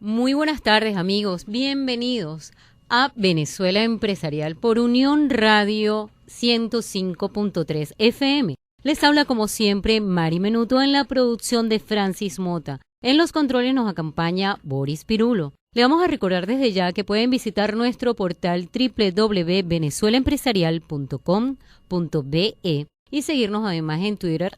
Muy buenas tardes, amigos. Bienvenidos a Venezuela Empresarial por Unión Radio 105.3 FM. Les habla como siempre Mari Menuto en la producción de Francis Mota. En los controles nos acompaña Boris Pirulo. Le vamos a recordar desde ya que pueden visitar nuestro portal www.venezuelaempresarial.com.be y seguirnos además en Twitter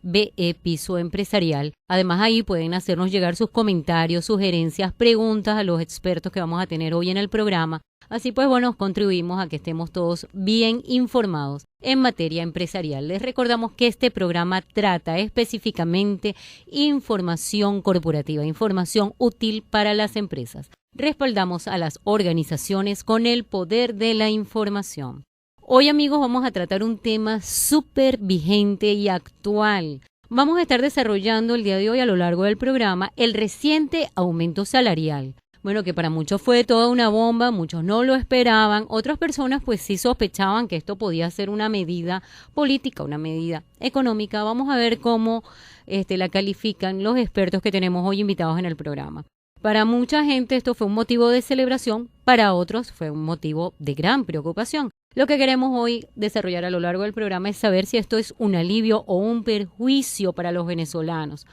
@BEPisoEmpresarial. Además ahí pueden hacernos llegar sus comentarios, sugerencias, preguntas a los expertos que vamos a tener hoy en el programa. Así pues, bueno, contribuimos a que estemos todos bien informados en materia empresarial. Les recordamos que este programa trata específicamente información corporativa, información útil para las empresas. Respaldamos a las organizaciones con el poder de la información. Hoy, amigos, vamos a tratar un tema súper vigente y actual. Vamos a estar desarrollando el día de hoy a lo largo del programa el reciente aumento salarial. Bueno, que para muchos fue toda una bomba, muchos no lo esperaban, otras personas pues sí sospechaban que esto podía ser una medida política, una medida económica. Vamos a ver cómo la califican los expertos que tenemos hoy invitados en el programa. Para mucha gente esto fue un motivo de celebración, para otros fue un motivo de gran preocupación. Lo que queremos hoy desarrollar a lo largo del programa es saber si esto es un alivio o un perjuicio para los venezolanos.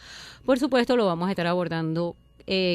Por supuesto, lo vamos a estar abordando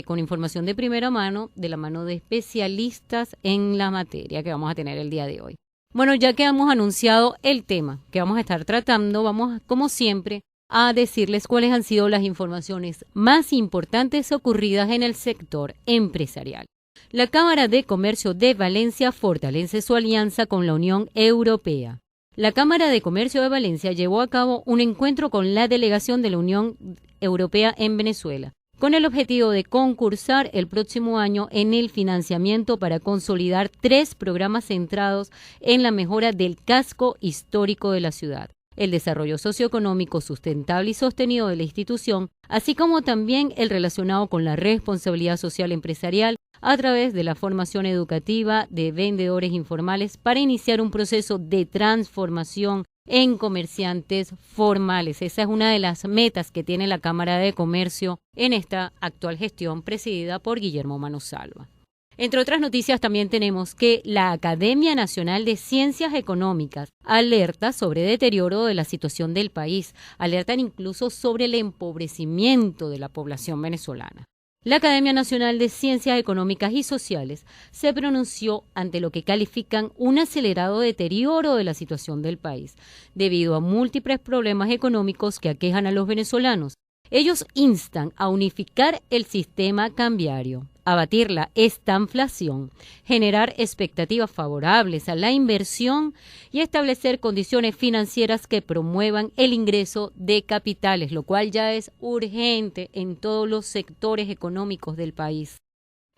con información de primera mano, de la mano de especialistas en la materia que vamos a tener el día de hoy. Bueno, ya que hemos anunciado el tema que vamos a estar tratando, vamos, como siempre, a decirles cuáles han sido las informaciones más importantes ocurridas en el sector empresarial. La Cámara de Comercio de Valencia fortalece su alianza con la Unión Europea. La Cámara de Comercio de Valencia llevó a cabo un encuentro con la delegación de la Unión Europea en Venezuela, con el objetivo de concursar el próximo año en el financiamiento para consolidar 3 programas centrados en la mejora del casco histórico de la ciudad, el desarrollo socioeconómico sustentable y sostenido de la institución, así como también el relacionado con la responsabilidad social empresarial a través de la formación educativa de vendedores informales para iniciar un proceso de transformación en comerciantes formales. Esa es una de las metas que tiene la Cámara de Comercio en esta actual gestión presidida por Guillermo Manosalva. Entre otras noticias también tenemos que la Academia Nacional de Ciencias Económicas alerta sobre deterioro de la situación del país, alertan incluso sobre el empobrecimiento de la población venezolana. La Academia Nacional de Ciencias Económicas y Sociales se pronunció ante lo que califican un acelerado deterioro de la situación del país, debido a múltiples problemas económicos que aquejan a los venezolanos. Ellos instan a unificar el sistema cambiario, abatir la estanflación, generar expectativas favorables a la inversión y establecer condiciones financieras que promuevan el ingreso de capitales, lo cual ya es urgente en todos los sectores económicos del país.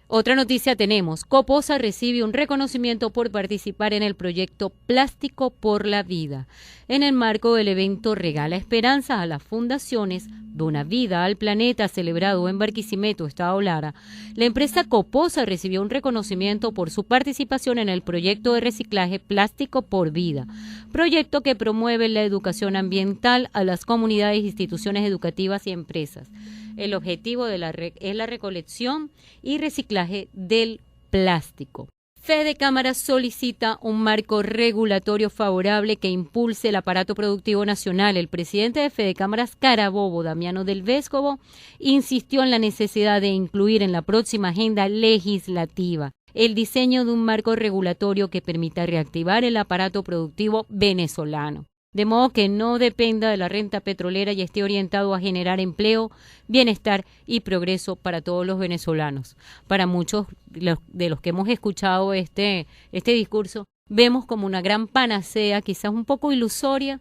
Otra noticia tenemos, Coposa recibe un reconocimiento por participar en el proyecto Plástico por la Vida. En el marco del evento Regala Esperanzas a las fundaciones Dona Vida al Planeta, celebrado en Barquisimeto, Estado Lara, la empresa Coposa recibió un reconocimiento por su participación en el proyecto de reciclaje Plástico por Vida, proyecto que promueve la educación ambiental a las comunidades, instituciones educativas y empresas. El objetivo es la recolección y reciclaje del plástico. Fede Cámaras solicita un marco regulatorio favorable que impulse el aparato productivo nacional. El presidente de Fede Cámaras, Carabobo, Damiano del Vescovo, insistió en la necesidad de incluir en la próxima agenda legislativa el diseño de un marco regulatorio que permita reactivar el aparato productivo venezolano, de modo que no dependa de la renta petrolera y esté orientado a generar empleo, bienestar y progreso para todos los venezolanos. Para muchos de los que hemos escuchado este discurso, vemos como una gran panacea, quizás un poco ilusoria,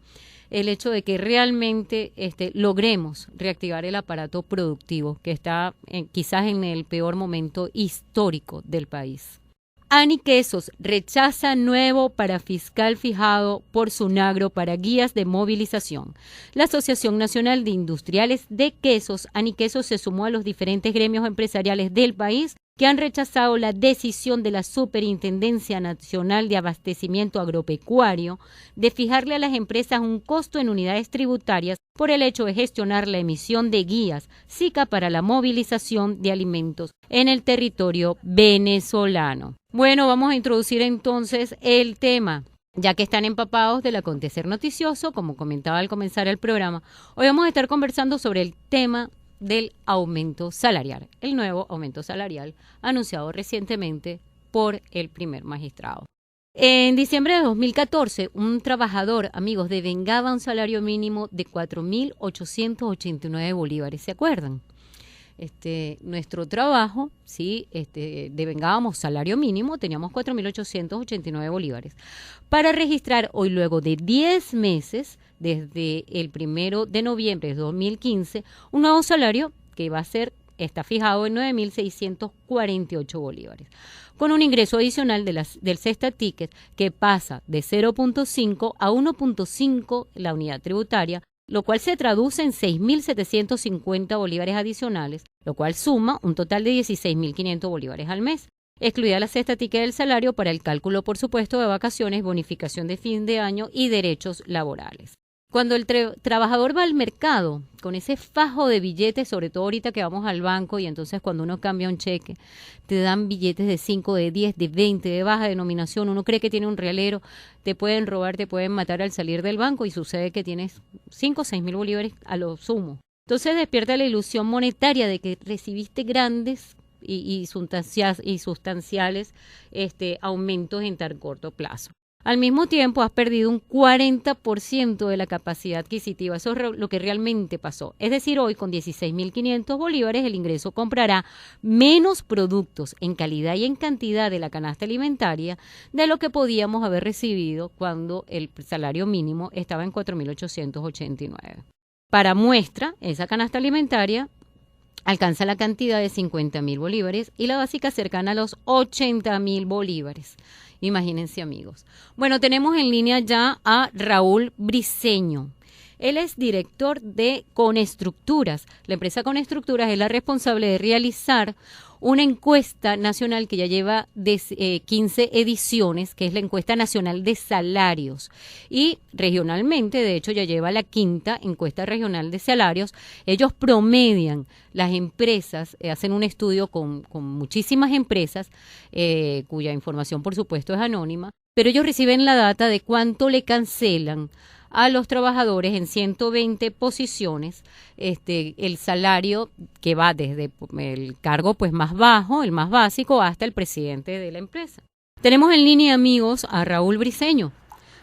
el hecho de que realmente logremos reactivar el aparato productivo que está quizás en el peor momento histórico del país. Aniquesos rechaza nuevo parafiscal fijado por Sunagro para guías de movilización. La Asociación Nacional de Industriales de Quesos, Aniquesos, se sumó a los diferentes gremios empresariales del país que han rechazado la decisión de la Superintendencia Nacional de Abastecimiento Agropecuario de fijarle a las empresas un costo en unidades tributarias por el hecho de gestionar la emisión de guías SICA para la movilización de alimentos en el territorio venezolano. Bueno, vamos a introducir entonces el tema. Ya que están empapados del acontecer noticioso, como comentaba al comenzar el programa, hoy vamos a estar conversando sobre el tema del aumento salarial, el nuevo aumento salarial anunciado recientemente por el primer magistrado. En diciembre de 2014, un trabajador, amigos, devengaba un salario mínimo de 4.889 bolívares, ¿se acuerdan? Nuestro trabajo, sí, devengábamos salario mínimo, teníamos 4.889 bolívares. Para registrar hoy, luego de 10 meses, desde el 1 de noviembre de 2015, un nuevo salario que está fijado en 9.648 bolívares, con un ingreso adicional del Cesta Ticket que pasa de 0.5 a 1.5 la unidad tributaria, lo cual se traduce en 6.750 bolívares adicionales, lo cual suma un total de 16.500 bolívares al mes, excluida la cesta ticket del salario para el cálculo, por supuesto, de vacaciones, bonificación de fin de año y derechos laborales. Cuando el trabajador va al mercado con ese fajo de billetes, sobre todo ahorita que vamos al banco y entonces cuando uno cambia un cheque, te dan billetes de 5, de 10, de 20, de baja denominación, uno cree que tiene un realero, te pueden robar, te pueden matar al salir del banco y sucede que tienes 5 o 6 mil bolívares a lo sumo. Entonces despierta la ilusión monetaria de que recibiste grandes y sustanciales aumentos en tan corto plazo. Al mismo tiempo, has perdido un 40% de la capacidad adquisitiva. Eso es lo que realmente pasó. Es decir, hoy con 16.500 bolívares el ingreso comprará menos productos en calidad y en cantidad de la canasta alimentaria de lo que podíamos haber recibido cuando el salario mínimo estaba en 4.889. Para muestra, esa canasta alimentaria alcanza la cantidad de 50.000 bolívares y la básica cercana a los 80.000 bolívares. Imagínense, amigos. Bueno, tenemos en línea ya a Raúl Briceño. Él es director de Conestructuras. La empresa Conestructuras es la responsable de realizar una encuesta nacional que ya lleva 15 ediciones, que es la encuesta nacional de salarios. Y regionalmente, de hecho, ya lleva la 5ª encuesta regional de salarios. Ellos promedian las empresas, hacen un estudio con muchísimas empresas, cuya información, por supuesto, es anónima, pero ellos reciben la data de cuánto le cancelan a los trabajadores en 120 posiciones, el salario que va desde el cargo pues más bajo, el más básico, hasta el presidente de la empresa. Tenemos en línea, amigos, a Raúl Briceño.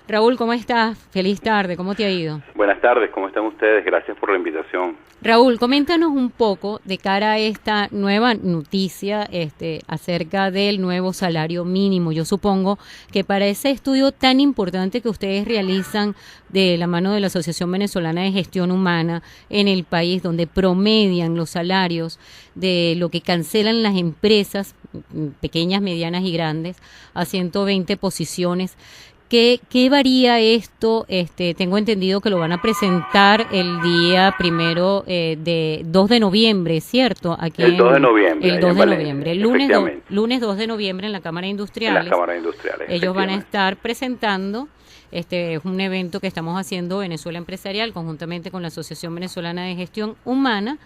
Raúl, ¿cómo estás? Feliz tarde, ¿cómo te ha ido? Buenas tardes, ¿cómo están ustedes? Gracias por la invitación. Raúl, coméntanos un poco de cara a esta nueva noticia acerca del nuevo salario mínimo. Yo supongo que para ese estudio tan importante que ustedes realizan de la mano de la Asociación Venezolana de Gestión Humana en el país, donde promedian los salarios de lo que cancelan las empresas, pequeñas, medianas y grandes, a 120 posiciones, ¿Qué varía esto? Tengo entendido que lo van a presentar el día 2 de noviembre, ¿cierto? Aquí el 2 de noviembre. El 2 de noviembre. El lunes 2 de noviembre en la Cámara de Industriales. En la Cámara de Industriales. Ellos van a estar presentando, es un evento que estamos haciendo Venezuela Empresarial, conjuntamente con la Asociación Venezolana de Gestión Humana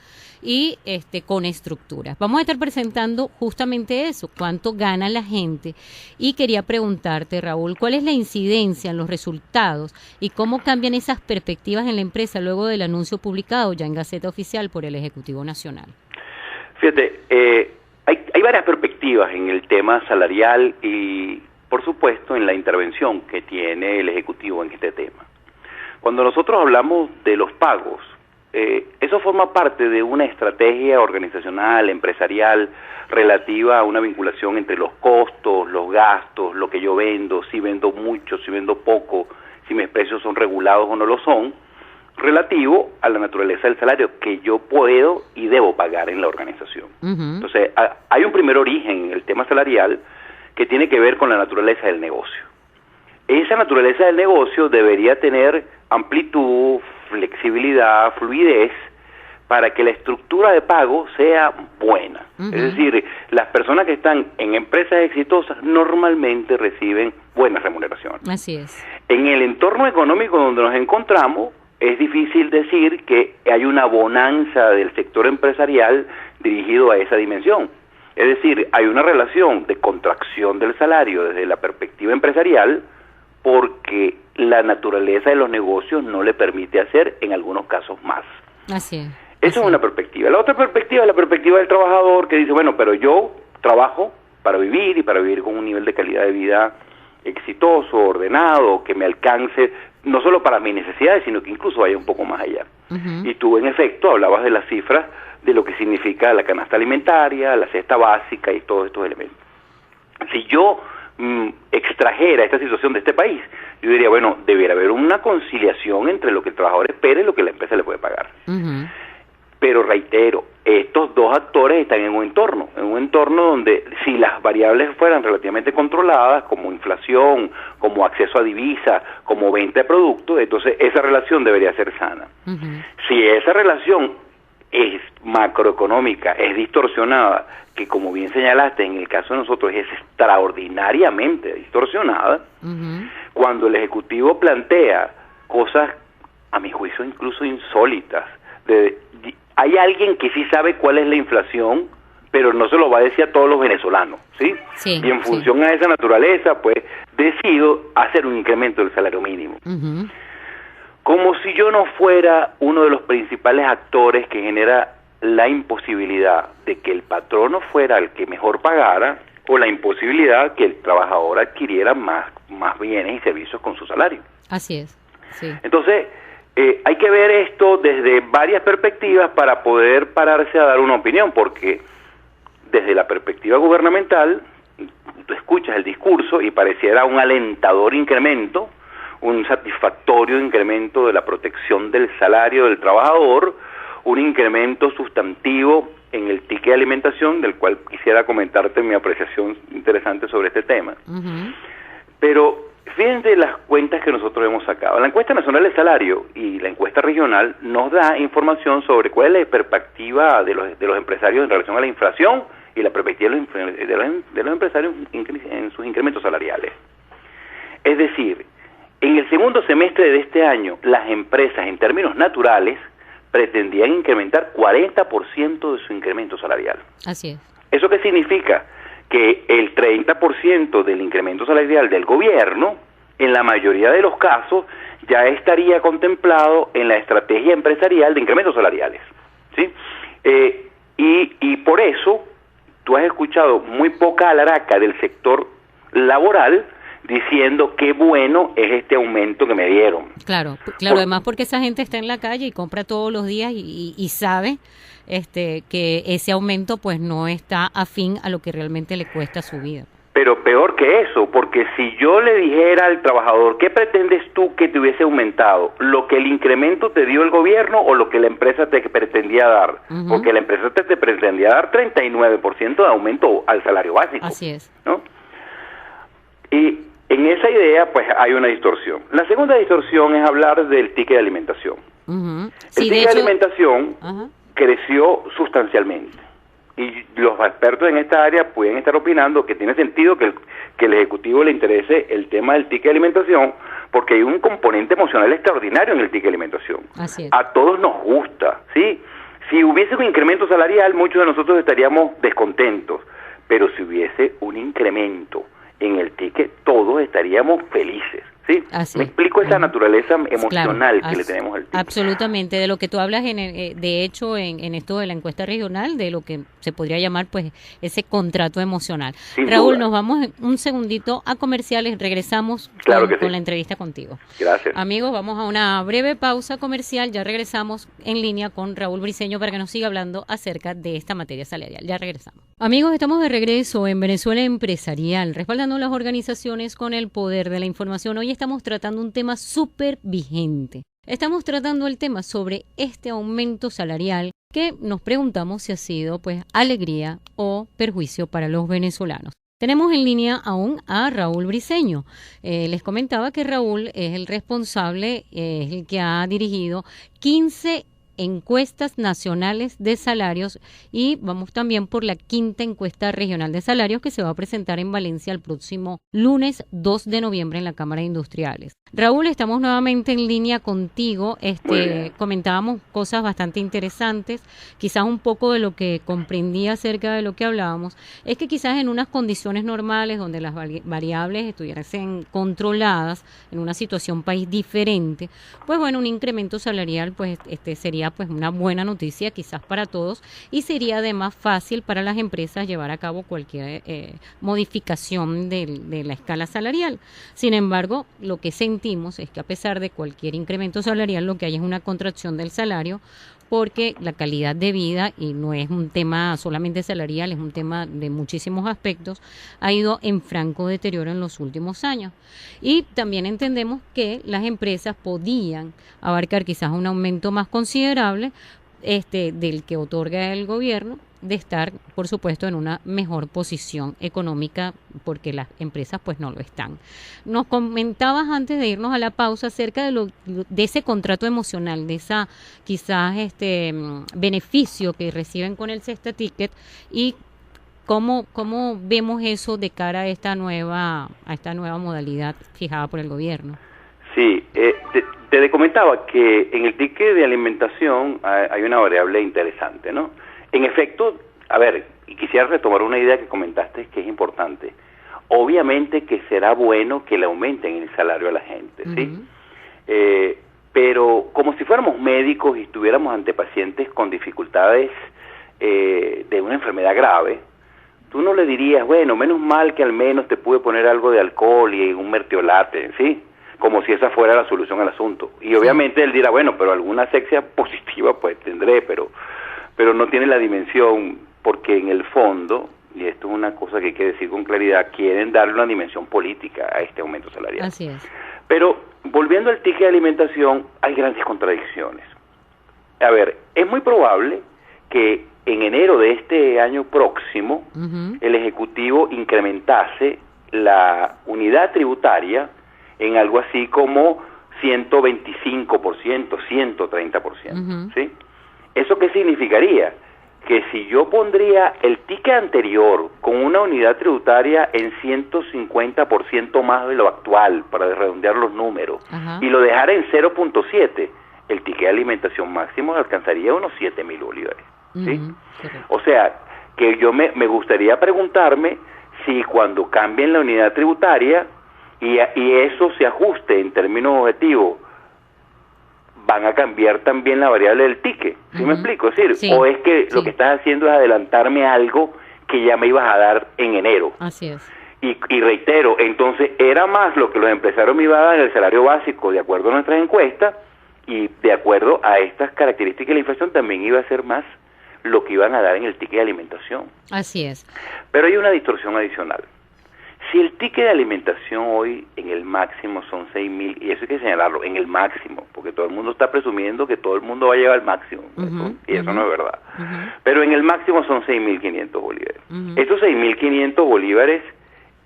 y Conestructuras. Vamos a estar presentando justamente eso, cuánto gana la gente. Y quería preguntarte, Raúl, ¿cuál es la incidencia en los resultados y cómo cambian esas perspectivas en la empresa luego del anuncio publicado ya en Gaceta Oficial por el Ejecutivo Nacional? Fíjate, hay varias perspectivas en el tema salarial y, por supuesto, en la intervención que tiene el Ejecutivo en este tema. Cuando nosotros hablamos de los pagos, eso forma parte de una estrategia organizacional, empresarial, relativa a una vinculación entre los costos, los gastos, lo que yo vendo, si vendo mucho, si vendo poco, si mis precios son regulados o no lo son, relativo a la naturaleza del salario que yo puedo y debo pagar en la organización. Entonces, hay un primer origen en el tema salarial que tiene que ver con la naturaleza del negocio. Esa naturaleza del negocio debería tener amplitud, flexibilidad, fluidez, para que la estructura de pago sea buena. Es decir, las personas que están en empresas exitosas normalmente reciben buena remuneración. Así es. En el entorno económico donde nos encontramos, es difícil decir que hay una bonanza del sector empresarial dirigido a esa dimensión. Es decir, hay una relación de contracción del salario desde la perspectiva empresarial porque la naturaleza de los negocios no le permite hacer en algunos casos más. Así es. Esa es una perspectiva. La otra perspectiva es la perspectiva del trabajador que dice, bueno, pero yo trabajo para vivir y para vivir con un nivel de calidad de vida exitoso, ordenado, que me alcance no solo para mis necesidades, sino que incluso vaya un poco más allá. Y tú, en efecto, hablabas de las cifras de lo que significa la canasta alimentaria, la cesta básica y todos estos elementos. Si yo extrajera esta situación de este país, yo diría, bueno, debiera haber una conciliación entre lo que el trabajador espera y lo que la empresa le puede pagar. Pero reitero, estos dos actores están en un entorno donde si las variables fueran relativamente controladas, como inflación, como acceso a divisas, como venta de productos, entonces esa relación debería ser sana. Si esa relación es macroeconómica, es distorsionada, que como bien señalaste, en el caso de nosotros es extraordinariamente distorsionada, cuando el Ejecutivo plantea cosas, a mi juicio, incluso insólitas, hay alguien que sí sabe cuál es la inflación, pero no se lo va a decir a todos los venezolanos, ¿sí? Y en función a esa naturaleza, pues, decido hacer un incremento del salario mínimo. Como si yo no fuera uno de los principales actores que genera la imposibilidad de que el patrono fuera el que mejor pagara, o la imposibilidad que el trabajador adquiriera más bienes y servicios con su salario. Así es, sí. Entonces, hay que ver esto desde varias perspectivas para poder pararse a dar una opinión, porque desde la perspectiva gubernamental, tú escuchas el discurso y pareciera un alentador incremento, un satisfactorio incremento de la protección del salario del trabajador, un incremento sustantivo en el ticket de alimentación, del cual quisiera comentarte mi apreciación interesante sobre este tema. Pero fíjense las cuentas que nosotros hemos sacado. La encuesta nacional de salario y la encuesta regional nos da información sobre cuál es la perspectiva de los empresarios en relación a la inflación y la perspectiva de los empresarios en sus incrementos salariales. Es decir, en el segundo semestre de este año, las empresas en términos naturales pretendían incrementar 40% de su incremento salarial. Así es. ¿Eso qué significa? Que el 30% del incremento salarial del gobierno, en la mayoría de los casos, ya estaría contemplado en la estrategia empresarial de incrementos salariales, ¿sí? Y por eso, tú has escuchado muy poca alaraca del sector laboral diciendo qué bueno es este aumento que me dieron. Claro, además porque esa gente está en la calle y compra todos los días y sabe que ese aumento pues no está afín a lo que realmente le cuesta su vida. Pero peor que eso, porque si yo le dijera al trabajador, ¿qué pretendes tú que te hubiese aumentado? ¿Lo que el incremento te dio el gobierno o lo que la empresa te pretendía dar? Porque la empresa te pretendía dar 39% de aumento al salario básico. Así es. ¿No? Y en esa idea, pues hay una distorsión. La segunda distorsión es hablar del ticket de alimentación. El ticket de alimentación creció sustancialmente. Y los expertos en esta área pueden estar opinando que tiene sentido que el Ejecutivo le interese el tema del ticket de alimentación, porque hay un componente emocional extraordinario en el ticket de alimentación. Así es. A todos nos gusta, ¿sí? Si hubiese un incremento salarial, muchos de nosotros estaríamos descontentos, pero si hubiese un incremento en el ticket, todos estaríamos felices, ¿sí? Así. Me explico esa naturaleza emocional que le tenemos al ticket. Absolutamente, de lo que tú hablas, de hecho, en esto de la encuesta regional, de lo que se podría llamar, pues, ese contrato emocional. Sin Raúl, duda. nos vamos un segundito a comerciales, regresamos con la entrevista contigo. Gracias. Amigos, vamos a una breve pausa comercial, ya regresamos en línea con Raúl Briceño para que nos siga hablando acerca de esta materia salarial. Ya regresamos. Amigos, estamos de regreso en Venezuela Empresarial, respaldando las organizaciones con el poder de la información. Hoy estamos tratando un tema súper vigente. Estamos tratando el tema sobre este aumento salarial que nos preguntamos si ha sido pues alegría o perjuicio para los venezolanos. Tenemos en línea aún a Raúl Briceño. Les comentaba que Raúl es el responsable, es el que ha dirigido 15 encuestas nacionales de salarios y vamos también por la 5ª encuesta regional de salarios que se va a presentar en Valencia el próximo lunes 2 de noviembre en la Cámara de Industriales. Raúl, estamos nuevamente en línea contigo. Comentábamos cosas bastante interesantes, quizás un poco de lo que comprendí acerca de lo que hablábamos, es que quizás en unas condiciones normales donde las variables estuviesen controladas en una situación país diferente, pues bueno, un incremento salarial pues sería pues una buena noticia quizás para todos y sería además fácil para las empresas llevar a cabo cualquier modificación de la escala salarial. Sin embargo, lo que sentimos es que a pesar de cualquier incremento salarial, lo que hay es una contracción del salario porque la calidad de vida, y no es un tema solamente salarial, es un tema de muchísimos aspectos, ha ido en franco deterioro en los últimos años. Y también entendemos que las empresas podían abarcar quizás un aumento más considerable del que otorga el gobierno, de estar, por supuesto, en una mejor posición económica, porque las empresas pues no lo están. Nos comentabas antes de irnos a la pausa acerca de ese contrato emocional, de esa quizás beneficio que reciben con el Cesta Ticket y cómo vemos eso de cara a esta nueva modalidad fijada por el gobierno. Sí, te comentaba que en el ticket de alimentación hay una variable interesante, ¿no? En efecto, a ver, y quisiera retomar una idea que comentaste que es importante. Obviamente que será bueno que le aumenten el salario a la gente, ¿sí? Pero como si fuéramos médicos y estuviéramos ante pacientes con dificultades de una enfermedad grave, tú no le dirías, bueno, menos mal que al menos te pude poner algo de alcohol y un mertiolate, ¿sí? Como si esa fuera la solución al asunto. Y obviamente él dirá, bueno, pero alguna asepsia positiva pues tendré, pero no tiene la dimensión, porque en el fondo, y esto es una cosa que hay que decir con claridad, quieren darle una dimensión política a este aumento salarial. Así es. Pero, volviendo al ticket de alimentación, hay grandes contradicciones. A ver, es muy probable que en enero de este año próximo, el Ejecutivo incrementase la unidad tributaria en algo así como 125%, 130%, ¿sí? ¿Eso qué significaría? Que si yo pondría el ticket anterior con una unidad tributaria en 150% más de lo actual, para redondear los números, y lo dejara en 0.7, el ticket de alimentación máximo alcanzaría unos 7.000 bolívares, ¿sí? O sea, que yo me gustaría preguntarme si cuando cambien la unidad tributaria y eso se ajuste en términos objetivos, van a cambiar también la variable del ticket, ¿sí me explico? Es decir, o es que lo que estás haciendo es adelantarme algo que ya me ibas a dar en enero. Así es. Y reitero, entonces era más lo que los empresarios me iban a dar en el salario básico de acuerdo a nuestras encuestas, y de acuerdo a estas características de la inflación también iba a ser más lo que iban a dar en el ticket de alimentación. Así es. Pero hay una distorsión adicional. Si el ticket de alimentación hoy en el máximo son 6.000, y eso hay que señalarlo, en el máximo, porque todo el mundo está presumiendo que todo el mundo va a llegar al máximo, y eso no es verdad. Pero en el máximo son 6.500 bolívares. Estos 6.500 bolívares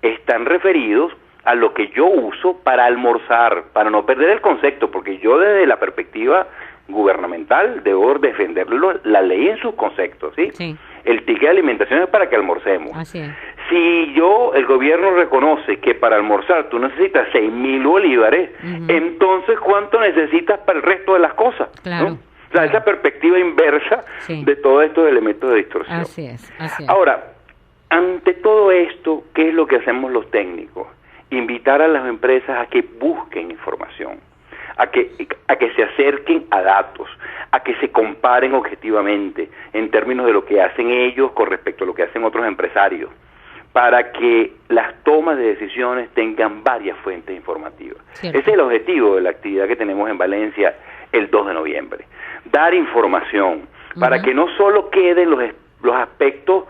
están referidos a lo que yo uso para almorzar, para no perder el concepto, porque yo desde la perspectiva gubernamental debo defenderlo, la ley en sus conceptos, ¿sí? Sí. El ticket de alimentación es para que almorcemos. Así es. Si el gobierno reconoce que para almorzar tú necesitas 6.000 bolívares, entonces ¿cuánto necesitas para el resto de las cosas? Claro. ¿No? O sea, esa perspectiva inversa de todos estos elementos de distorsión. Así es, así es. Ahora, ante todo esto, ¿qué es lo que hacemos los técnicos? Invitar a las empresas a que busquen información, a que se acerquen a datos, a que se comparen objetivamente en términos de lo que hacen ellos con respecto a lo que hacen otros empresarios, para que las tomas de decisiones tengan varias fuentes informativas. Cierto. Ese es el objetivo de la actividad que tenemos en Valencia el 2 de noviembre. Dar información para que no solo queden los aspectos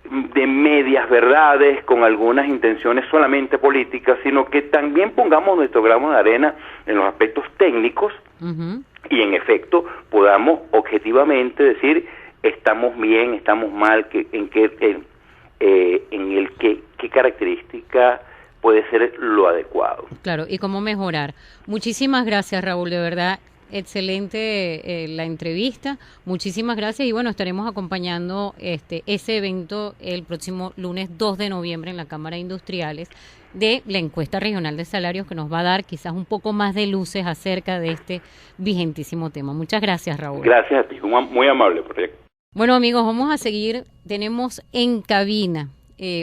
de medias verdades con algunas intenciones solamente políticas, sino que también pongamos nuestro grano de arena en los aspectos técnicos y en efecto podamos objetivamente decir estamos bien, estamos mal, qué característica puede ser lo adecuado. Claro, y cómo mejorar. Muchísimas gracias, Raúl, de verdad. excelente la entrevista. Muchísimas gracias y bueno, estaremos acompañando ese evento el próximo lunes 2 de noviembre en la Cámara de Industriales de la encuesta regional de salarios que nos va a dar quizás un poco más de luces acerca de este vigentísimo tema. Muchas gracias, Raúl. Gracias a ti, muy amable proyecto. Bueno, amigos, vamos a seguir. Tenemos en cabina,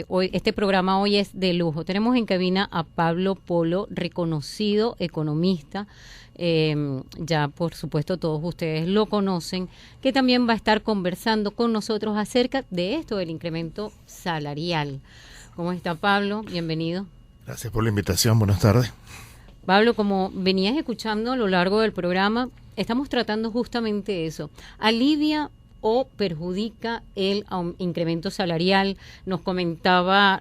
hoy este programa hoy es de lujo. Tenemos en cabina a Pablo Polo, reconocido economista. Ya por supuesto todos ustedes lo conocen, que también va a estar conversando con nosotros acerca de esto, del incremento salarial. ¿Cómo está, Pablo? Bienvenido. Gracias por la invitación, buenas tardes. Pablo, como venías escuchando a lo largo del programa, estamos tratando justamente eso. ¿Alivia o perjudica el incremento salarial? Nos comentaba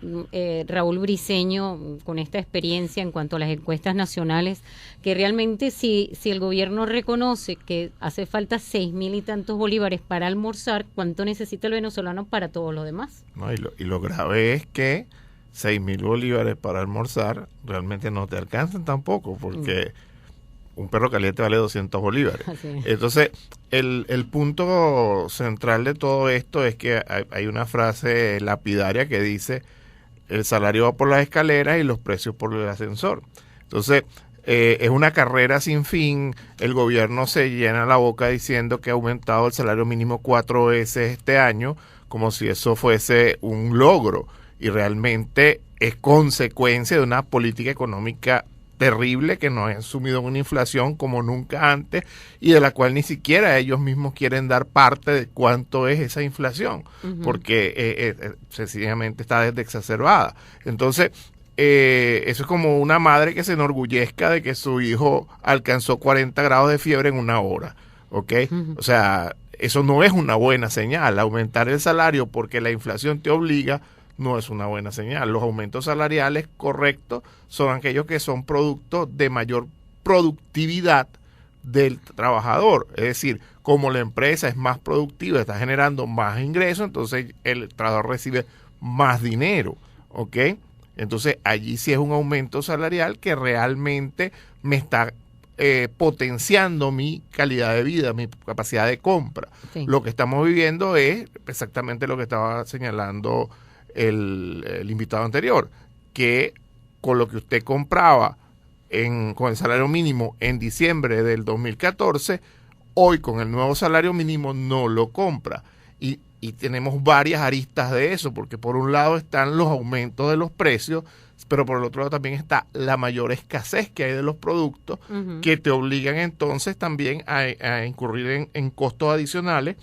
Raúl Briceño con esta experiencia en cuanto a las encuestas nacionales, que realmente si el gobierno reconoce que hace falta 6.000 y tantos bolívares para almorzar, ¿cuánto necesita el venezolano para todo lo demás? No, y lo grave es que 6.000 bolívares para almorzar realmente no te alcanzan tampoco, porque un perro caliente vale 200 bolívares. Entonces, el punto central de todo esto es que hay una frase lapidaria que dice: el salario va por las escaleras y los precios por el ascensor. Entonces, es una carrera sin fin. El gobierno se llena la boca diciendo que ha aumentado el salario mínimo 4 veces este año, como si eso fuese un logro, y realmente es consecuencia de una política económica terrible que nos ha sumido en una inflación como nunca antes y de la cual ni siquiera ellos mismos quieren dar parte de cuánto es esa inflación, porque sencillamente está exacerbada. Entonces, eso es como una madre que se enorgullezca de que su hijo alcanzó 40 grados de fiebre en una hora, ¿ok? O sea, eso no es una buena señal. Aumentar el salario porque la inflación te obliga no es una buena señal. Los aumentos salariales correctos son aquellos que son producto de mayor productividad del trabajador. Es decir, como la empresa es más productiva, está generando más ingresos, entonces el trabajador recibe más dinero, ¿ok? Entonces allí sí es un aumento salarial que realmente me está potenciando mi calidad de vida, mi capacidad de compra. Sí. Lo que estamos viviendo es exactamente lo que estaba señalando el invitado anterior, que con lo que usted compraba con el salario mínimo en diciembre del 2014, hoy con el nuevo salario mínimo no lo compra. Y tenemos varias aristas de eso, porque por un lado están los aumentos de los precios, pero por el otro lado también está la mayor escasez que hay de los productos, que te obligan entonces también a incurrir en costos adicionales,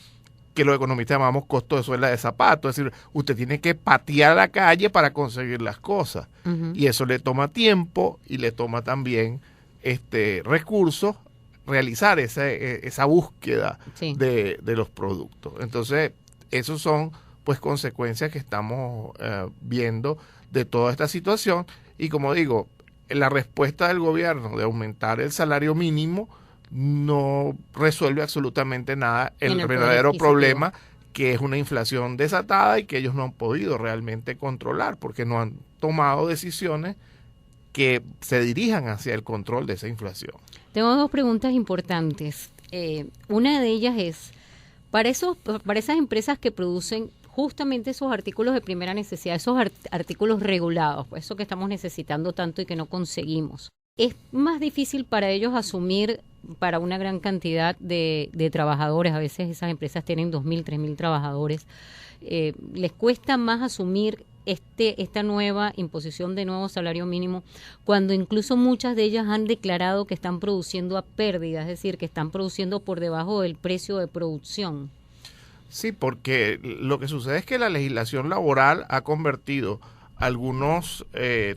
que los economistas llamamos costo de suela de zapato. Es decir, usted tiene que patear la calle para conseguir las cosas. Y eso le toma tiempo y le toma también recursos realizar esa búsqueda de los productos. Entonces, esos son pues consecuencias que estamos viendo de toda esta situación. Y como digo, la respuesta del gobierno de aumentar el salario mínimo no resuelve absolutamente nada el verdadero problema, que es una inflación desatada y que ellos no han podido realmente controlar, porque no han tomado decisiones que se dirijan hacia el control de esa inflación. Tengo dos preguntas importantes. Una de ellas es, para esas empresas que producen justamente esos artículos de primera necesidad, esos artículos regulados, pues eso que estamos necesitando tanto y que no conseguimos, ¿es más difícil para ellos asumir para una gran cantidad de trabajadores? A veces esas empresas tienen 2.000, 3.000 trabajadores. ¿Les cuesta más asumir esta nueva imposición de nuevo salario mínimo cuando incluso muchas de ellas han declarado que están produciendo a pérdida, es decir, que están produciendo por debajo del precio de producción? Sí, porque lo que sucede es que la legislación laboral ha convertido a algunos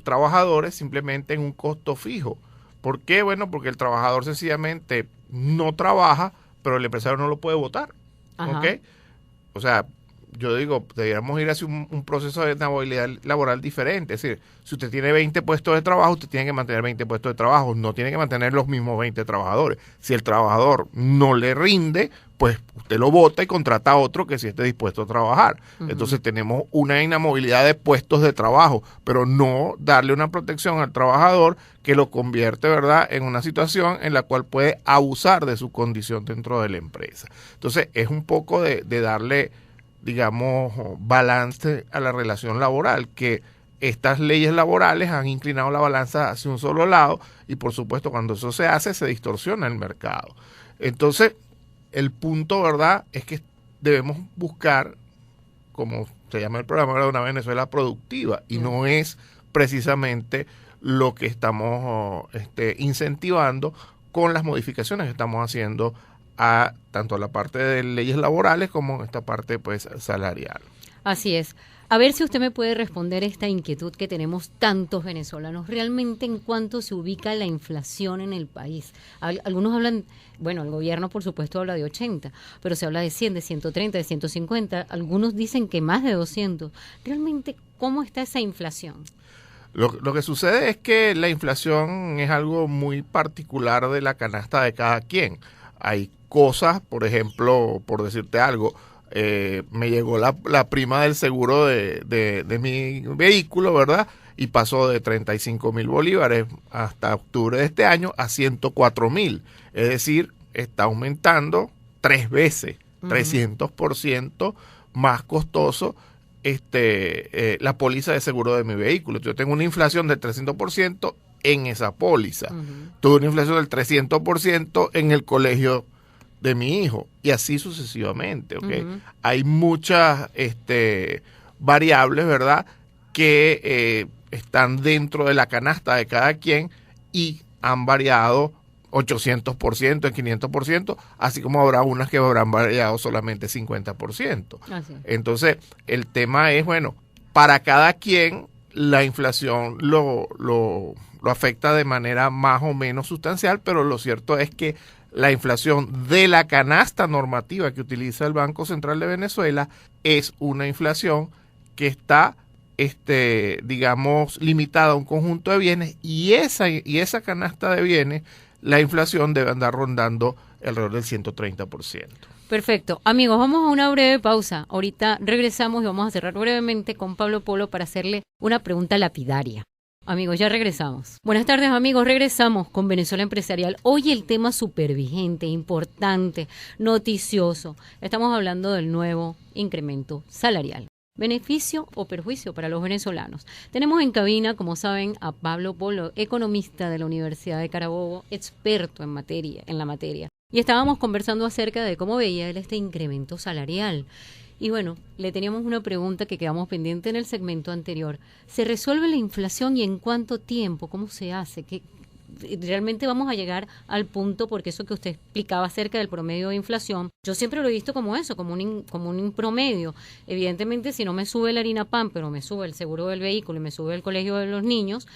trabajadores simplemente en un costo fijo. ¿Por qué? Bueno, porque el trabajador sencillamente no trabaja, pero el empresario no lo puede votar. ¿Ok? O sea, yo digo, deberíamos ir hacia un proceso de movilidad laboral diferente. Es decir, si usted tiene 20 puestos de trabajo, usted tiene que mantener 20 puestos de trabajo, no tiene que mantener los mismos 20 trabajadores. Si el trabajador no le rinde, pues usted lo bota y contrata a otro que sí esté dispuesto a trabajar. Entonces tenemos una inamovilidad de puestos de trabajo, pero no darle una protección al trabajador que lo convierte, ¿verdad?, en una situación en la cual puede abusar de su condición dentro de la empresa. Entonces es un poco de darle, digamos, balance a la relación laboral, que estas leyes laborales han inclinado la balanza hacia un solo lado y por supuesto cuando eso se hace se distorsiona el mercado. Entonces el punto, ¿verdad?, es que debemos buscar, como se llama el programa, ¿verdad?, una Venezuela productiva, y no es precisamente lo que estamos incentivando con las modificaciones que estamos haciendo a tanto a la parte de leyes laborales como esta parte pues salarial. Así es. A ver si usted me puede responder esta inquietud que tenemos tantos venezolanos. ¿Realmente en cuánto se ubica la inflación en el país? Algunos hablan, bueno, el gobierno por supuesto habla de 80, pero se habla de 100, de 130, de 150. Algunos dicen que más de 200. ¿Realmente cómo está esa inflación? Lo que sucede es que la inflación es algo muy particular de la canasta de cada quien. Hay cosas, por ejemplo, por decirte algo, me llegó la prima del seguro de mi vehículo, ¿verdad? Y pasó de 35,000 bolívares hasta octubre de este año a 104,000. Es decir, está aumentando 3 veces, 300% más costoso la póliza de seguro de mi vehículo. Yo tengo una inflación del 300% en esa póliza. Tuve una inflación del 300% en el colegio de mi hijo y así sucesivamente, ¿ok? Hay muchas variables, ¿verdad?, que están dentro de la canasta de cada quien y han variado 800%, en 500%, así como habrá unas que habrán variado solamente 50%. Entonces, el tema es, bueno, para cada quien la inflación lo afecta de manera más o menos sustancial, pero lo cierto es que la inflación de la canasta normativa que utiliza el Banco Central de Venezuela es una inflación que está, digamos, limitada a un conjunto de bienes y esa canasta de bienes, la inflación debe andar rondando alrededor del 130%. Perfecto. Amigos, vamos a una breve pausa. Ahorita regresamos y vamos a cerrar brevemente con Pablo Polo para hacerle una pregunta lapidaria. Amigos, ya regresamos. Buenas tardes, amigos. Regresamos con Venezuela Empresarial. Hoy el tema súper vigente, importante, noticioso. Estamos hablando del nuevo incremento salarial. ¿Beneficio o perjuicio para los venezolanos? Tenemos en cabina, como saben, a Pablo Polo, economista de la Universidad de Carabobo, experto en la materia. Y estábamos conversando acerca de cómo veía él este incremento salarial. Y bueno, le teníamos una pregunta que quedamos pendiente en el segmento anterior. ¿Se resuelve la inflación y en cuánto tiempo? ¿Cómo se hace? ¿Realmente vamos a llegar al punto? Porque eso que usted explicaba acerca del promedio de inflación, yo siempre lo he visto como eso, como un promedio. Evidentemente, si no me sube la harina pan, pero me sube el seguro del vehículo y me sube el colegio de los niños,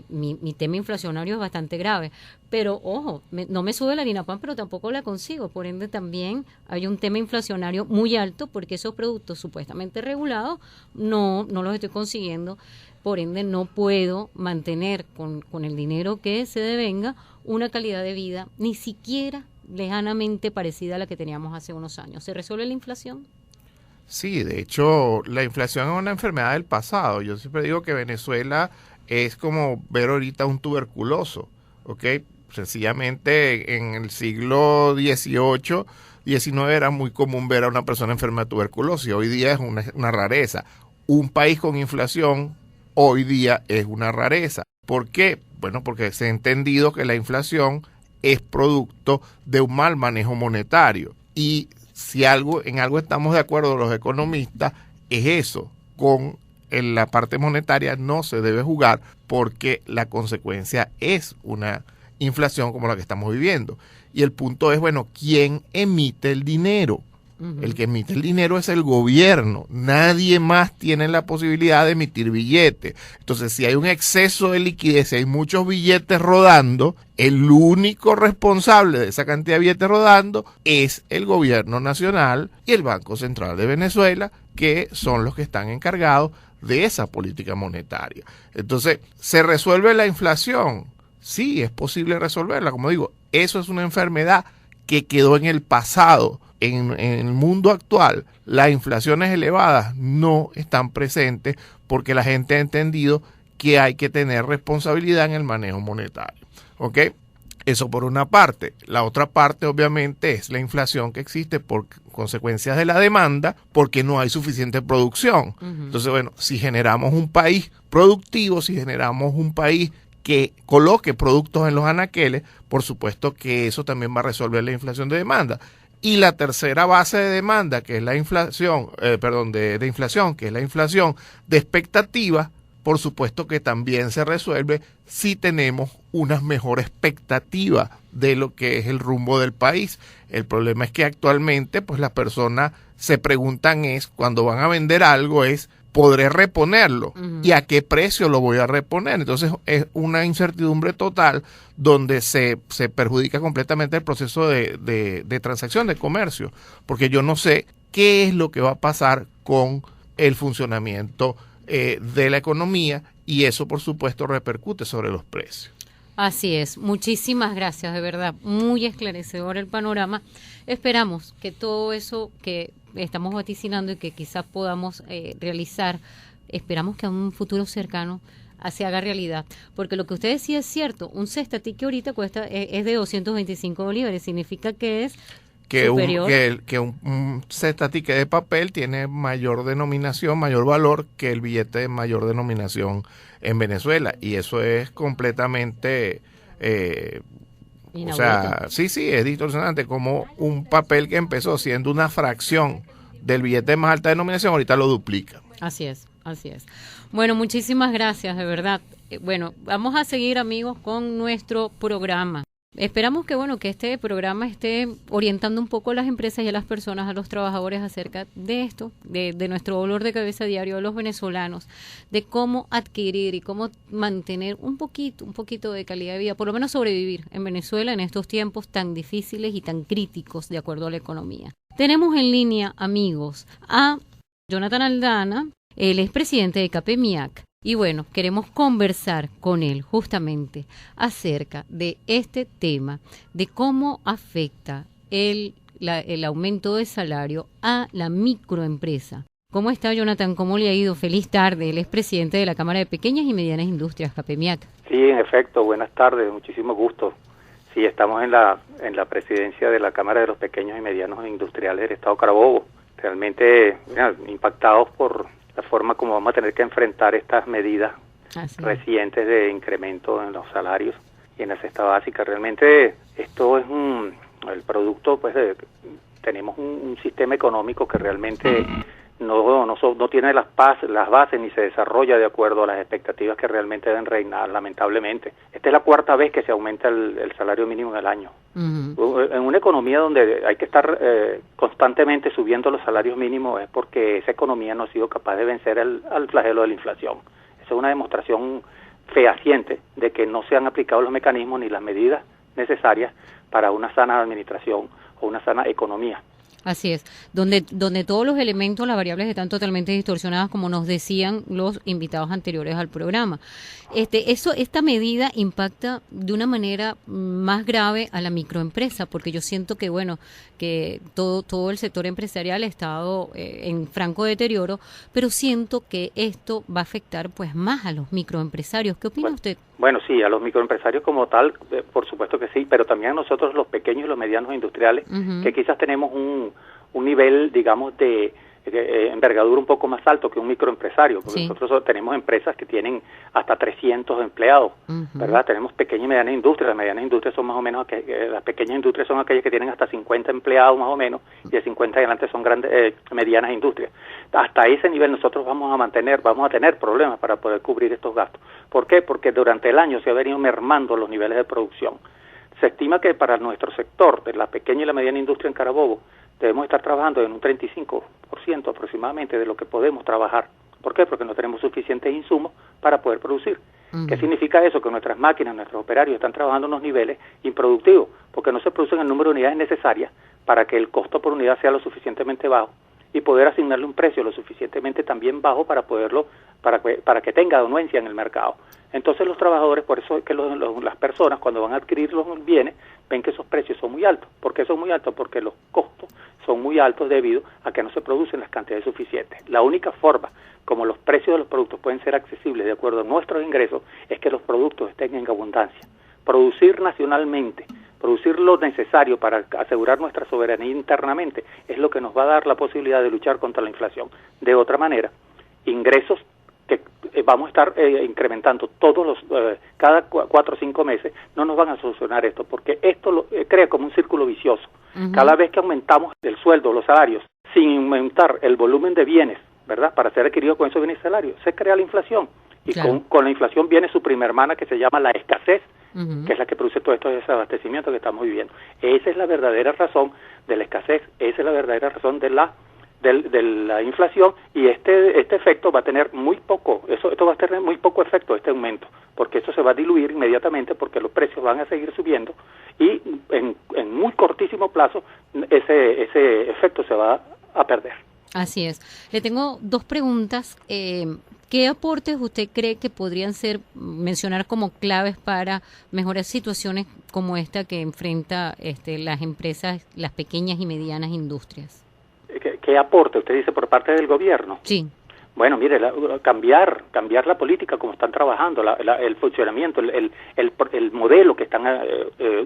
mi tema inflacionario es bastante grave. Pero, ojo, no me sube la harina pan, pero tampoco la consigo. Por ende, también hay un tema inflacionario muy alto porque esos productos supuestamente regulados no los estoy consiguiendo. Por ende, no puedo mantener con el dinero que se devenga una calidad de vida ni siquiera lejanamente parecida a la que teníamos hace unos años. ¿Se resuelve la inflación? Sí, de hecho, la inflación es una enfermedad del pasado. Yo siempre digo que Venezuela es como ver ahorita un tuberculoso, ¿ok? Sencillamente en el siglo XVIII, XIX era muy común ver a una persona enferma de tuberculosis. Hoy día es una rareza. Un país con inflación hoy día es una rareza. ¿Por qué? Bueno, porque se ha entendido que la inflación es producto de un mal manejo monetario. Y si en algo estamos de acuerdo los economistas, es eso. Con la parte monetaria no se debe jugar porque la consecuencia es una inflación como la que estamos viviendo. Y el punto es, bueno, ¿quién emite el dinero? El que emite el dinero es el gobierno. Nadie más tiene la posibilidad de emitir billetes. Entonces, si hay un exceso de liquidez, si hay muchos billetes rodando, el único responsable de esa cantidad de billetes rodando es el gobierno nacional y el Banco Central de Venezuela, que son los que están encargados de esa política monetaria. Entonces, ¿se resuelve la inflación? Sí, es posible resolverla. Como digo, eso es una enfermedad que quedó en el pasado. En el mundo actual, las inflaciones elevadas no están presentes porque la gente ha entendido que hay que tener responsabilidad en el manejo monetario. ¿Ok? Eso por una parte. La otra parte, obviamente, es la inflación que existe por consecuencias de la demanda, porque no hay suficiente producción. Entonces, bueno, si generamos un país productivo, si generamos un país que coloque productos en los anaqueles, por supuesto que eso también va a resolver la inflación de demanda. Y la tercera base de demanda, que es la inflación, de inflación, que es la inflación de expectativas, por supuesto que también se resuelve si tenemos una mejor expectativa de lo que es el rumbo del país. El problema es que actualmente pues las personas se preguntan cuando van a vender algo ¿podré reponerlo? ¿Y a qué precio lo voy a reponer? Entonces es una incertidumbre total donde se perjudica completamente el proceso de transacción, de comercio, porque yo no sé qué es lo que va a pasar con el funcionamiento de la economía, y eso por supuesto repercute sobre los precios. Así es, muchísimas gracias, de verdad, muy esclarecedor el panorama. Esperamos que todo eso que estamos vaticinando y que quizás podamos realizar, esperamos que a un futuro cercano se haga realidad, porque lo que usted decía es cierto, un cestatí que ahorita cuesta es de 225 bolívares, significa que es superior. Un cestatí de papel tiene mayor denominación, mayor valor que el billete de mayor denominación en Venezuela, y eso es completamente sí, es distorsionante, como un papel que empezó siendo una fracción del billete de más alta denominación, ahorita lo duplica. Así es. Bueno, muchísimas gracias, de verdad. Bueno, vamos a seguir, amigos, con nuestro programa. Esperamos que este programa esté orientando un poco a las empresas y a las personas, a los trabajadores acerca de esto, de nuestro dolor de cabeza diario de los venezolanos, de cómo adquirir y cómo mantener un poquito de calidad de vida, por lo menos sobrevivir en Venezuela en estos tiempos tan difíciles y tan críticos de acuerdo a la economía. Tenemos en línea, amigos, a Jonathan Aldana, él es presidente de CAPEMIAC. Y bueno, queremos conversar con él justamente acerca de este tema, de cómo afecta el aumento de salario a la microempresa. ¿Cómo está, Jonathan? ¿Cómo le ha ido? Feliz tarde. Él es presidente de la Cámara de Pequeñas y Medianas Industrias, CAPEMIAC. Sí, en efecto. Buenas tardes. Muchísimo gusto. Sí, estamos en la presidencia de la Cámara de los Pequeños y Medianos Industriales del Estado Carabobo. Realmente impactados por la forma como vamos a tener que enfrentar estas medidas recientes de incremento en los salarios y en la cesta básica. Realmente esto es el producto, pues tenemos un sistema económico que realmente no tiene las bases ni se desarrolla de acuerdo a las expectativas que realmente deben reinar, lamentablemente. Esta es la cuarta vez que se aumenta el salario mínimo en el año. En una economía donde hay que estar constantemente subiendo los salarios mínimos es porque esa economía no ha sido capaz de vencer al flagelo de la inflación. Esa es una demostración fehaciente de que no se han aplicado los mecanismos ni las medidas necesarias para una sana administración o una sana economía. Así es, donde todos los elementos, las variables están totalmente distorsionadas, como nos decían los invitados anteriores al programa. Esta medida impacta de una manera más grave a la microempresa, porque yo siento que que todo el sector empresarial ha estado en franco deterioro, pero siento que esto va a afectar pues más a los microempresarios. ¿Qué opina usted? Bueno, sí, a los microempresarios como tal, por supuesto que sí, pero también a nosotros los pequeños y los medianos industriales, que quizás tenemos un nivel, digamos, de envergadura un poco más alto que un microempresario, porque nosotros tenemos empresas que tienen hasta 300 empleados, ¿verdad? Tenemos pequeñas y medianas industrias. Las medianas industrias son más o menos, las pequeñas industrias son aquellas que tienen hasta 50 empleados más o menos, y de 50 en adelante son grandes, medianas industrias. Hasta ese nivel nosotros vamos a tener problemas para poder cubrir estos gastos. ¿Por qué? Porque durante el año se ha venido mermando los niveles de producción. Se estima que para nuestro sector, de la pequeña y la mediana industria en Carabobo, debemos estar trabajando en un 35% aproximadamente de lo que podemos trabajar. ¿Por qué? Porque no tenemos suficientes insumos para poder producir. ¿Qué significa eso? Que nuestras máquinas, nuestros operarios están trabajando en unos niveles improductivos, porque no se producen el número de unidades necesarias para que el costo por unidad sea lo suficientemente bajo y poder asignarle un precio lo suficientemente también bajo para que tenga anuencia en el mercado. Entonces los trabajadores, por eso es que las personas cuando van a adquirir los bienes ven que esos precios son muy altos. ¿Por qué son muy altos? Porque los costos son muy altos debido a que no se producen las cantidades suficientes. La única forma como los precios de los productos pueden ser accesibles de acuerdo a nuestros ingresos es que los productos estén en abundancia. Producir nacionalmente, producir lo necesario para asegurar nuestra soberanía internamente es lo que nos va a dar la posibilidad de luchar contra la inflación. De otra manera, ingresos que vamos a estar incrementando cada 4 o 5 meses, no nos van a solucionar esto, porque esto crea como un círculo vicioso. Cada vez que aumentamos el sueldo, los salarios, sin aumentar el volumen de bienes, ¿verdad?, para ser adquirido con esos bienes y salarios, se crea la inflación. Y claro, con la inflación viene su prima hermana, que se llama la escasez, que es la que produce todo este desabastecimiento que estamos viviendo. Esa es la verdadera razón de la escasez, esa es la verdadera razón de la inflación, y este efecto va a tener muy poco, esto va a tener muy poco efecto, este aumento, porque esto se va a diluir inmediatamente, porque los precios van a seguir subiendo, y en muy cortísimo plazo ese efecto se va a perder. Así es. Le tengo 2 preguntas. ¿Qué aportes usted cree que podrían mencionar como claves para mejorar situaciones como esta que enfrenta las empresas, las pequeñas y medianas industrias? ¿Qué aporte usted dice por parte del gobierno? Sí. Bueno, mire, cambiar la política como están trabajando, el funcionamiento, el modelo que están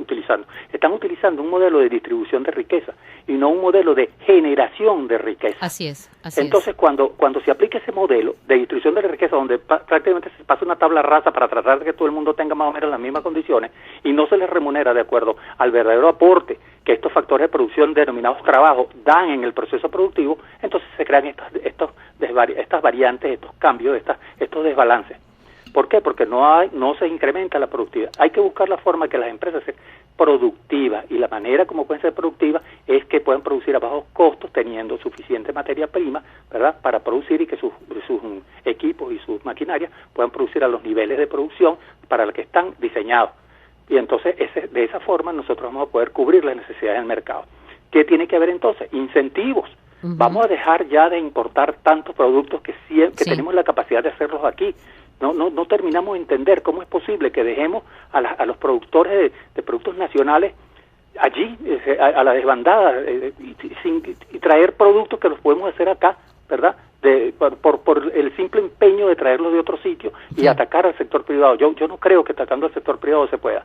utilizando. Están utilizando un modelo de distribución de riqueza y no un modelo de generación de riqueza. Así es. Entonces, cuando se aplica ese modelo de distribución de riqueza, donde prácticamente se pasa una tabla rasa para tratar de que todo el mundo tenga más o menos las mismas condiciones y no se les remunera de acuerdo al verdadero aporte que estos factores de producción denominados trabajo dan en el proceso productivo, entonces se crean estas variantes, estos cambios, estos desbalances. ¿Por qué? Porque no se incrementa la productividad. Hay que buscar la forma que las empresas sean productivas, y la manera como pueden ser productivas es que pueden producir a bajos costos teniendo suficiente materia prima, ¿verdad?, para producir, y que sus equipos y sus maquinarias puedan producir a los niveles de producción para los que están diseñados. Y entonces de esa forma nosotros vamos a poder cubrir las necesidades del mercado. ¿Qué tiene que haber entonces? Incentivos. Vamos a dejar ya de importar tantos productos que tenemos la capacidad de hacerlos aquí. No terminamos de entender cómo es posible que dejemos a los productores de productos nacionales allí, a la desbandada, y traer productos que los podemos hacer acá, ¿verdad?, por el simple empeño de traerlos de otro sitio y atacar al sector privado. Yo no creo que atacando al sector privado se pueda.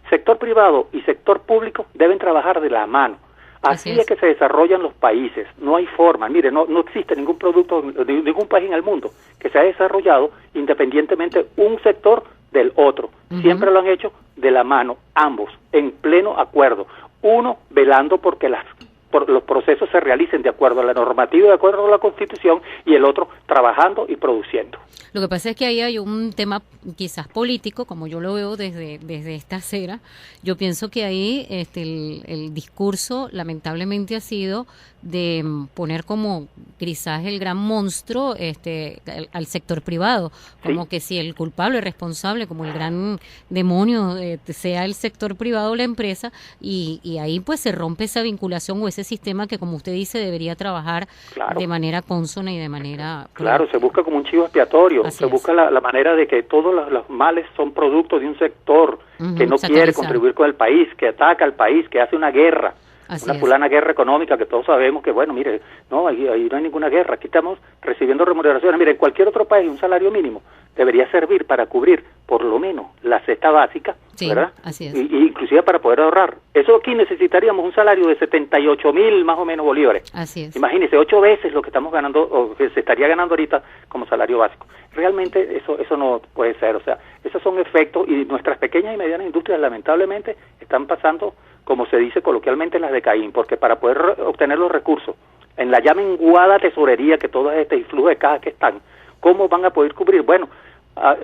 Sector privado y sector público deben trabajar de la mano. Así es que se desarrollan los países. No hay forma. Mire, no existe ningún producto de ningún país en el mundo que se haya desarrollado independientemente un sector del otro. Siempre lo han hecho de la mano, ambos, en pleno acuerdo. Uno velando porque los procesos se realicen de acuerdo a la normativa, de acuerdo a la Constitución, y el otro trabajando y produciendo. Lo que pasa es que ahí hay un tema quizás político, como yo lo veo desde esta acera. Yo pienso que ahí el discurso lamentablemente ha sido de poner como quizás el gran monstruo al sector privado, como que si el culpable, el responsable, como el gran demonio sea el sector privado o la empresa, y ahí pues se rompe esa vinculación o ese sistema que, como usted dice, debería trabajar de manera consona y de manera... Claro, se busca como un chivo expiatorio, se busca la manera de que todos los males son producto de un sector que no quiere contribuir con el país, que ataca al país, que hace una guerra. Una fulana guerra económica que todos sabemos que, bueno, mire, ahí no hay ninguna guerra, aquí estamos recibiendo remuneraciones. Mire, en cualquier otro país un salario mínimo debería servir para cubrir por lo menos la cesta básica, ¿verdad? Así es. Y inclusive para poder ahorrar. Eso aquí necesitaríamos un salario de 78,000 más o menos bolívares. Así es. Imagínese, 8 veces lo que estamos ganando, o que se estaría ganando ahorita como salario básico. Realmente eso no puede ser, o sea, esos son efectos, y nuestras pequeñas y medianas industrias lamentablemente están pasando, como se dice coloquialmente, las de Caín, porque para poder obtener los recursos en la ya menguada tesorería que todas estas y flujo de caja que están, ¿cómo van a poder cubrir? Bueno,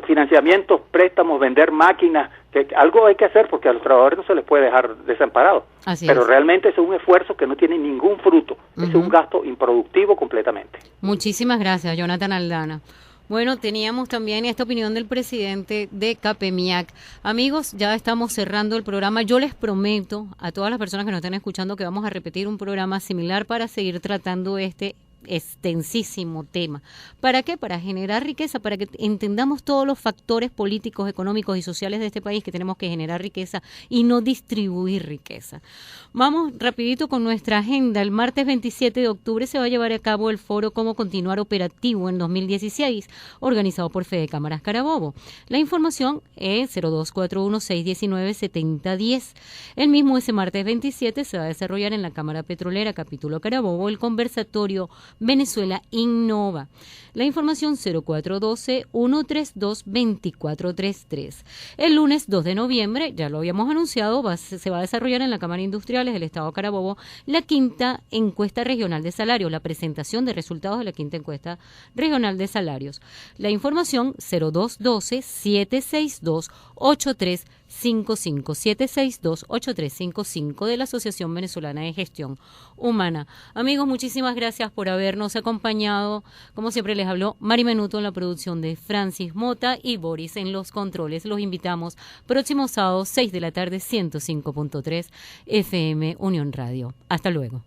financiamientos, préstamos, vender máquinas, que algo hay que hacer, porque a los trabajadores no se les puede dejar desamparados. Pero realmente es un esfuerzo que no tiene ningún fruto, es un gasto improductivo completamente. Muchísimas gracias, Jonathan Aldana. Bueno, teníamos también esta opinión del presidente de CAPEMIAC. Amigos, ya estamos cerrando el programa. Yo les prometo a todas las personas que nos están escuchando que vamos a repetir un programa similar para seguir tratando este extensísimo tema. ¿Para qué? Para generar riqueza, para que entendamos todos los factores políticos, económicos y sociales de este país, que tenemos que generar riqueza y no distribuir riqueza. Vamos rapidito con nuestra agenda. El martes 27 de octubre se va a llevar a cabo el foro Cómo continuar operativo en 2016, organizado por Fede Cámaras Carabobo. La información es 0241-619-7010. El mismo ese martes 27 se va a desarrollar en la Cámara Petrolera, capítulo Carabobo, el conversatorio Venezuela Innova. La información 0412-132-2433. El lunes 2 de noviembre, ya lo habíamos anunciado, se va a desarrollar en la Cámara de Industriales del Estado Carabobo la quinta encuesta regional de salarios, la presentación de resultados de la quinta encuesta regional de salarios. La información 0212-762-8355, 762-8355 de la Asociación Venezolana de Gestión Humana. Amigos, muchísimas gracias por habernos acompañado. Como siempre les habló Mari Menuto en la producción de Francis Mota y Boris en los controles. Los invitamos próximo sábado 6 de la tarde, 105.3 FM Unión Radio. Hasta luego.